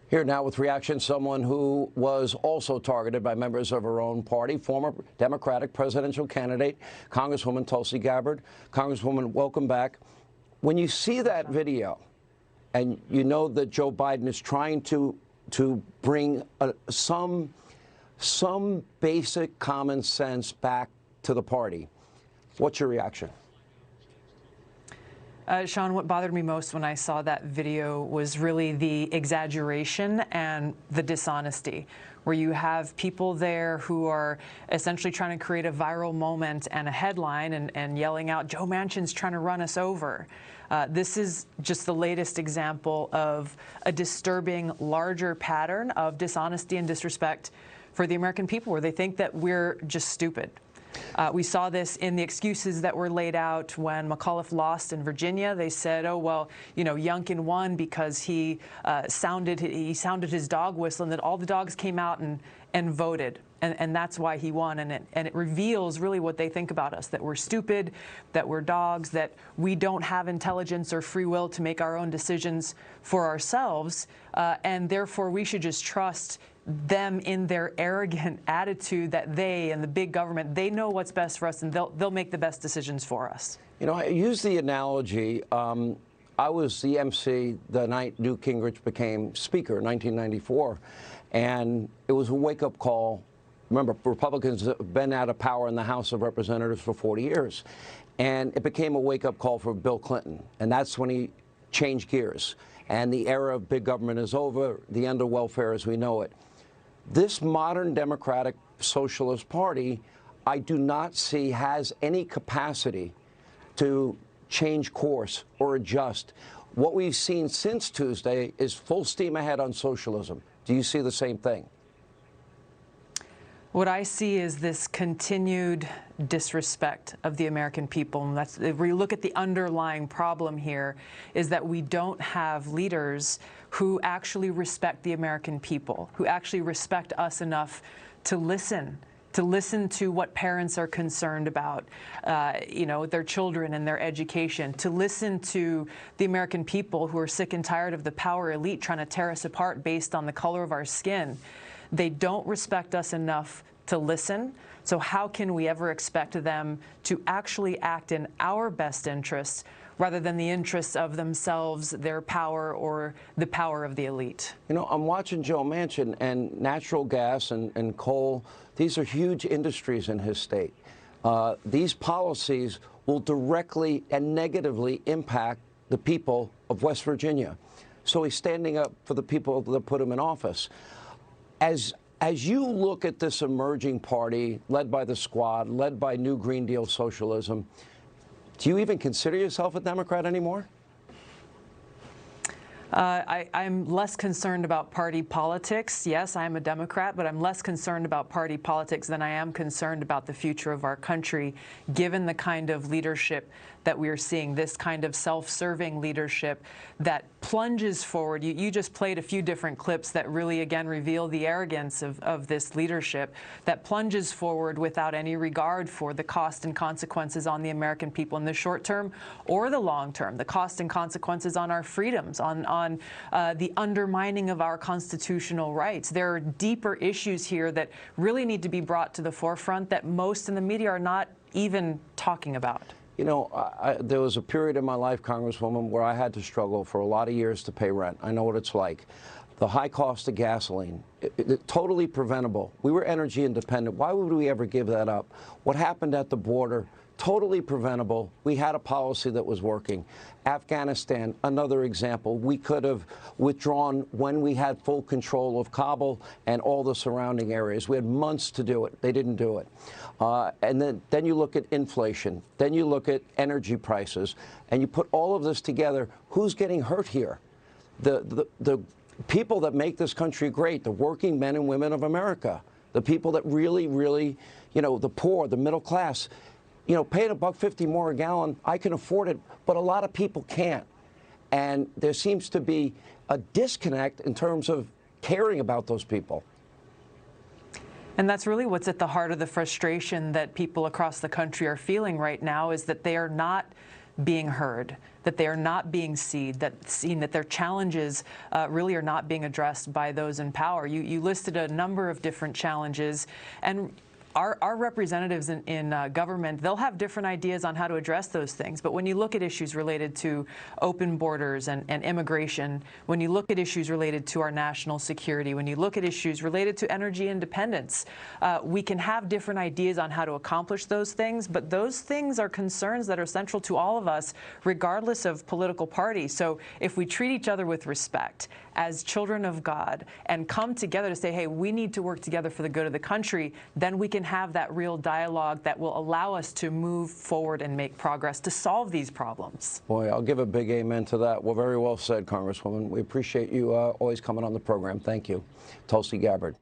Here now with reaction, someone who was also targeted by members of her own party, former Democratic presidential candidate, Congresswoman Tulsi Gabbard. Congresswoman, welcome back. When you see that video and you know that Joe Biden is trying to bring some basic common sense back to the party, what's your reaction? Sean, what bothered me most when I saw that video was really the exaggeration and the dishonesty, where you have people there who are essentially trying to create a viral moment and a headline and yelling out, Joe Manchin's trying to run us over. This is just the latest example of a disturbing, larger pattern of dishonesty and disrespect for the American people, where they think that we're just stupid. We saw this in the excuses that were laid out when McAuliffe lost in Virginia. They said, oh, well, you know, Youngkin won because he sounded his dog whistle, and that all the dogs came out and voted. And that's why he won. And it reveals really what they think about us, that we're stupid, that we're dogs, that we don't have intelligence or free will to make our own decisions for ourselves. And therefore, we should just trust them in their arrogant attitude that they and the big government, they know what's best for us, and they'll make the best decisions for us. You know, I use the analogy, I was the MC the night Newt Gingrich became Speaker in 1994, and it was a wake-up call. Remember, Republicans have been out of power in the House of Representatives for 40 years, and it became a wake-up call for Bill Clinton, and that's when he changed gears, and the era of big government is over, the end of welfare as we know it. This modern Democratic Socialist Party, I do not see has any capacity to change course or adjust. What we've seen since Tuesday is full steam ahead on socialism. Do you see the same thing? What I see is this continued disrespect of the American people. And that's, if we look at the underlying problem here, is that we don't have leaders who actually respect the American people, who actually respect us enough to listen to what parents are concerned about, you know, their children and their education, to listen to the American people who are sick and tired of the power elite trying to tear us apart based on the color of our skin. They don't respect us enough to listen. So how can we ever expect them to actually act in our best interests rather than the interests of themselves, their power, or the power of the elite? You know, I'm watching Joe Manchin, and natural gas and coal, these are huge industries in his state. These policies will directly and negatively impact the people of West Virginia. So he's standing up for the people that put him in office. As you look at this emerging party led by the Squad, led by New Green Deal socialism, do you even consider yourself a Democrat anymore? I'm less concerned about party politics. Yes, I'm a Democrat, but I'm less concerned about party politics than I am concerned about the future of our country, given the kind of leadership that we are seeing, this kind of self-serving leadership that plunges forward. You just played a few different clips that really, again, reveal the arrogance of this leadership that plunges forward without any regard for the cost and consequences on the American people in the short term or the long term, the cost and consequences on our freedoms, on the undermining of our constitutional rights. There are deeper issues here that really need to be brought to the forefront that most in the media are not even talking about. You know, there was a period in my life, Congresswoman, where I had to struggle for a lot of years to pay rent. I know what it's like. The high cost of gasoline, totally preventable. We were energy independent. Why would we ever give that up? What happened at the border, totally preventable. We had a policy that was working. Afghanistan, another example. We could have withdrawn when we had full control of Kabul and all the surrounding areas. We had months to do it. They didn't do it. And then you look at inflation. Then you look at energy prices. And you put all of this together. Who's getting hurt here? The people that make this country great, the working men and women of America, the people that really, really, you know, the poor, the middle class. You know, paying $1.50 more a gallon, I can afford it, but a lot of people can't. And there seems to be a disconnect in terms of caring about those people. And that's really what's at the heart of the frustration that people across the country are feeling right now, is that they are not being heard, that they are not being seen, that their challenges really are not being addressed by those in power. You listed a number of different challenges, and our representatives in government, they'll have different ideas on how to address those things. But when you look at issues related to open borders and immigration, when you look at issues related to our national security, when you look at issues related to energy independence, we can have different ideas on how to accomplish those things, but those things are concerns that are central to all of us, regardless of political party. So if we treat each other with respect as children of God and come together to say, hey, we need to work together for the good of the country, then we can have that real dialogue that will allow us to move forward and make progress to solve these problems. Boy, I'll give a big amen to that. Well, very well said, Congresswoman. We appreciate you always coming on the program. Thank you. Tulsi Gabbard.